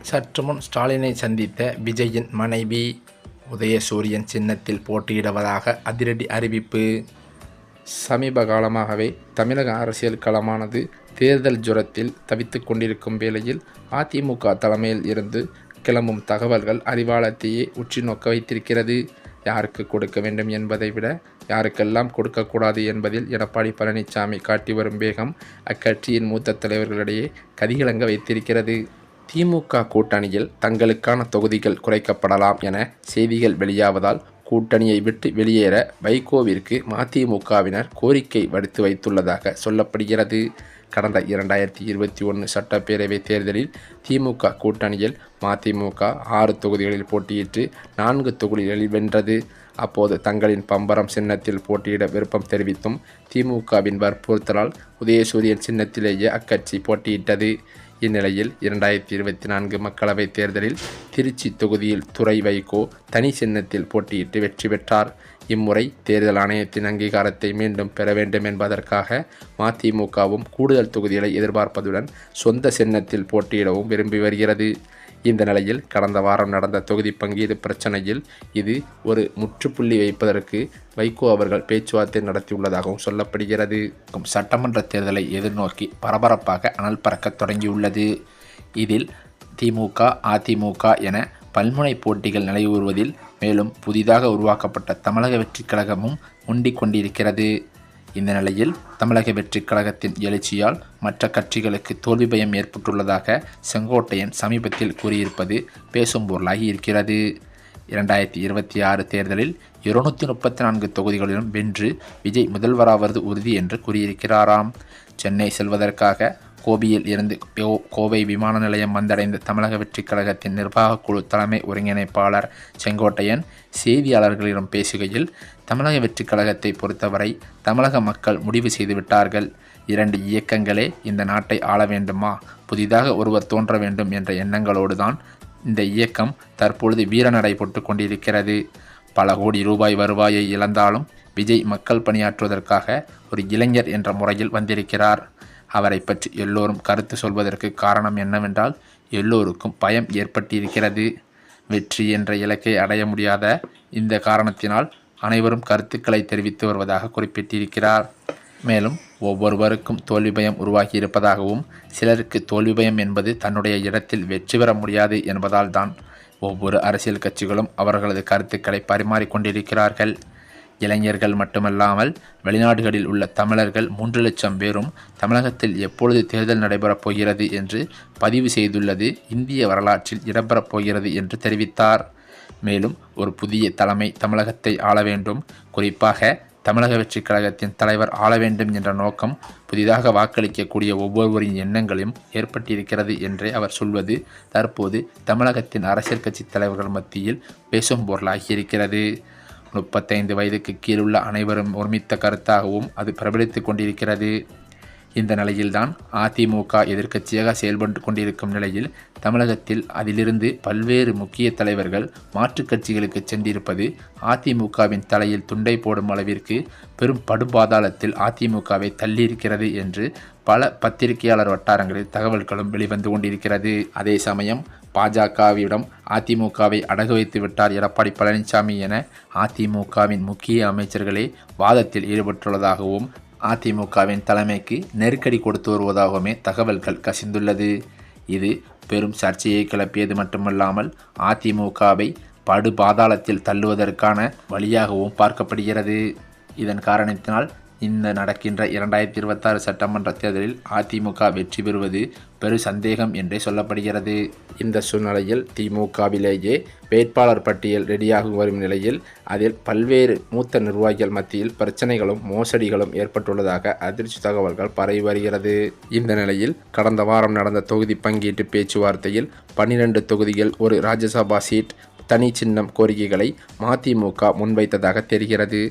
சற்றுமுன் ஸ்டாலினை சந்தித்த விஜயின் மனைவி உதயசூரியன் சின்னத்தில் போட்டியிடுவதாக அதிரடி அறிவிப்பு. சமீப காலமாகவே தமிழக அரசியல் களமானது தேர்தல் ஜுரத்தில் தவித்து கொண்டிருக்கும் வேளையில் அதிமுக தலைமையில் இருந்து கிளம்பும் தகவல்கள் அறிவாலயத்தையே உற்று நோக்க வைத்திருக்கிறது. யாருக்கு கொடுக்க வேண்டும் என்பதை விட யாருக்கெல்லாம் கொடுக்கக்கூடாது என்பதில் எடப்பாடி பழனிசாமி காட்டி வரும் வேகம் அக்கட்சியின் மூத்த தலைவர்களிடையே கதிகலங்க வைத்திருக்கிறது. திமுக கூட்டணியில் தங்களுக்கான தொகுதிகள் குறைக்கப்படலாம் என செய்திகள் வெளியாவதால் கூட்டணியை விட்டு வெளியேற வைகோவிற்கு மதிமுகவினர் கோரிக்கை விடுத்து வைத்துள்ளதாக சொல்லப்படுகிறது. கடந்த 2021 சட்டப்பேரவை தேர்தலில் திமுக கூட்டணியில் மதிமுக 6 தொகுதிகளில் போட்டியிட்டு 4 தொகுதிகளில் வென்றது. அப்போது தங்களின் பம்பரம் சின்னத்தில் போட்டியிட விருப்பம் தெரிவித்தும் திமுகவின் வற்புறுத்தலால் உதயசூரியன் சின்னத்திலேயே அக்கட்சி போட்டியிட்டது. இந்நிலையில் 2024 மக்களவைத் தேர்தலில் திருச்சி தொகுதியில் துரை வைகோ தனி சின்னத்தில் போட்டியிட்டு வெற்றி பெற்றார். இம்முறை தேர்தல் ஆணையத்தின் அங்கீகாரத்தை மீண்டும் பெற வேண்டும் என்பதற்காக மதிமுகவும் கூடுதல் தொகுதிகளை எதிர்பார்ப்பதுடன் சொந்த சின்னத்தில் போட்டியிடவும் விரும்பி வருகிறது. இந்த நிலையில் கடந்த வாரம் நடந்த தொகுதி பங்கீடு பிரச்சனையில் இது ஒரு முற்றுப்புள்ளி வைப்பதற்கு வைகோ அவர்கள் பேச்சுவார்த்தை நடத்தியுள்ளதாகவும் சொல்லப்படுகிறது. சட்டமன்ற தேர்தலை எதிர்நோக்கி பரபரப்பாக அனல் பறக்க தொடங்கியுள்ளது. இதில் திமுக அதிமுக என பல்முனை போட்டிகள் நிலையூறுவதில் மேலும் புதிதாக உருவாக்கப்பட்ட தமிழக வெற்றிக் கழகமும் முண்டிக் கொண்டிருக்கிறது. இந்த நிலையில் தமிழக வெற்றிக் கழகத்தின் எழுச்சியால் மற்ற கட்சிகளுக்கு தோல்வி பயம் ஏற்பட்டுள்ளதாக செங்கோட்டையன் சமீபத்தில் கூறியிருப்பது பேசும் பொருளாகி இருக்கிறது. 2026 தேர்தலில் 234 தொகுதிகளிலும் வென்று விஜய் முதல்வராவது உறுதி என்று கூறியிருக்கிறாராம். சென்னை செல்வதற்காக கோபியில் இருந்து கோவை விமான நிலையம் வந்தடைந்த தமிழக வெற்றிக் கழகத்தின் நிர்வாக குழு தலைமை ஒருங்கிணைப்பாளர் செங்கோட்டையன் செய்தியாளர்களிடம் பேசுகையில், தமிழக வெற்றிக் கழகத்தை பொறுத்தவரை தமிழக மக்கள் முடிவு செய்துவிட்டார்கள். 2 இயக்கங்களே இந்த நாட்டை ஆள வேண்டுமா, புதிதாக ஒருவர் தோன்ற வேண்டும் என்ற எண்ணங்களோடு தான் இந்த இயக்கம் தற்பொழுது வீரநடை போட்டு கொண்டிருக்கிறது. பல கோடி ரூபாய் வருவாயை இழந்தாலும் விஜய் மக்கள் பணியாற்றுவதற்காக ஒரு இளைஞர் என்ற முறையில் வந்திருக்கிறார். அவரை பற்றி எல்லோரும் கருத்து சொல்வதற்கு காரணம் என்னவென்றால், எல்லோருக்கும் பயம் ஏற்பட்டிருக்கிறது. வெற்றி என்ற இலக்கை அடைய முடியாத இந்த காரணத்தினால் அனைவரும் கருத்துக்களை தெரிவித்து வருவதாக குறிப்பிட்டிருக்கிறார். மேலும் ஒவ்வொருவருக்கும் தோல்வி பயம் உருவாகியிருப்பதாகவும், சிலருக்கு தோல்வி பயம் என்பது தன்னுடைய இடத்தில் வெற்றி பெற முடியாது என்பதால் தான் ஒவ்வொரு அரசியல் கட்சிகளும் அவர்களது கருத்துக்களை பரிமாறிக்கொண்டிருக்கிறார்கள். இளைஞர்கள் மட்டுமல்லாமல் வெளிநாடுகளில் உள்ள தமிழர்கள் 3 லட்சம் பேரும் தமிழகத்தில் எப்பொழுது தேர்தல் நடைபெறப் போகிறது என்று பதிவு செய்துள்ளது இந்திய வரலாற்றில் இடம்பெறப் போகிறது என்று தெரிவித்தார். மேலும் ஒரு புதிய தலைமை தமிழகத்தை ஆள வேண்டும், குறிப்பாக தமிழக வெற்றிக் கழகத்தின் தலைவர் ஆள வேண்டும் என்ற நோக்கம் புதிதாக வாக்களிக்கக்கூடிய ஒவ்வொருவரின் எண்ணங்களையும் ஏற்பட்டிருக்கிறது என்றே அவர் சொல்வது தற்போது தமிழகத்தின் அரசியல் கட்சி தலைவர்கள் மத்தியில் பேசும் பொருளாகியிருக்கிறது. 35 வயதுக்கு கீழுள்ள அனைவரும் ஒருமித்த கருத்தாகவும் அது பிரபலித்து கொண்டிருக்கிறது. இந்த நிலையில்தான் அதிமுக எதிர்க்கட்சியாக செயல்பட்டு கொண்டிருக்கும் நிலையில் தமிழகத்தில் அதிலிருந்து பல்வேறு முக்கிய தலைவர்கள் மாற்றுக் கட்சிகளுக்கு சென்றிருப்பது அதிமுகவின் தலையில் துண்டை போடும் அளவிற்கு பெரும் படுபாதாளத்தில் அதிமுகவை தள்ளியிருக்கிறது என்று பல பத்திரிகையாளர் வட்டாரங்களில் தகவல்களும் வெளிவந்து கொண்டிருக்கிறது. அதே சமயம் பாஜகவிடம் அதிமுகவை அடகு வைத்து விட்டார் எடப்பாடி பழனிசாமி என அதிமுகவின் முக்கிய அமைச்சர்களே வாதத்தில் ஈடுபட்டுள்ளதாகவும் அதிமுகவின் தலைமைக்கு நெருக்கடி கொடுத்து வருவதாகவுமே தகவல்கள் கசிந்துள்ளது. இது பெரும் சர்ச்சையை கிளப்பியது மட்டுமல்லாமல் அதிமுகவை படுபாதாளத்தில் தள்ளுவதற்கான வழியாகவும் பார்க்கப்படுகிறது. இதன் காரணத்தினால் இந்த நடக்கின்ற 2026 சட்டமன்ற தேர்தலில் அதிமுக வெற்றி பெறுவது பெரு சந்தேகம் என்றே சொல்லப்படுகிறது. இந்த சூழ்நிலையில் திமுகவிலேயே வேட்பாளர் பட்டியல் ரெடியாகி வரும் நிலையில் அதில் பல்வேறு மூத்த நிர்வாகிகள் மத்தியில் பிரச்சனைகளும் மோசடிகளும் ஏற்பட்டுள்ளதாக அதிர்ச்சி தகவல்கள் பரவி வருகிறது. இந்த நிலையில் கடந்த வாரம் நடந்த தொகுதி பங்கீட்டு பேச்சுவார்த்தையில் 12 தொகுதிகள் ஒரு ராஜ்யசபா சீட் தனி சின்னம் கோரிக்கைகளை மதிமுக முன்வைத்ததாக தெரிகிறது.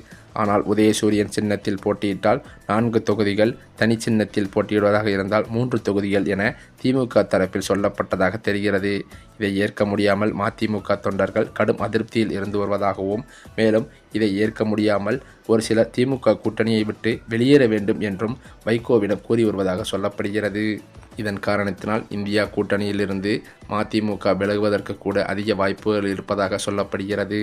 ஆனால் உதயசூரியன் சின்னத்தில் போட்டியிட்டால் 4 தொகுதிகள், தனி சின்னத்தில் போட்டியிடுவதாக இருந்தால் 3 தொகுதிகள் என திமுக தரப்பில் சொல்லப்பட்டதாக தெரிகிறது. இதை ஏற்க முடியாமல் மதிமுக தொண்டர்கள் கடும் அதிருப்தியில் இருந்து வருவதாகவும், மேலும் இதை ஏற்க முடியாமல் ஒரு சிலர் திமுக கூட்டணியை விட்டு வெளியேற வேண்டும் என்றும் வைகோவிடம் கூறி வருவதாக சொல்லப்படுகிறது. இதன் காரணத்தினால் இந்தியா கூட்டணியிலிருந்து மதிமுக விலகுவதற்கு கூட அதிக வாய்ப்புகள் இருப்பதாக சொல்லப்படுகிறது.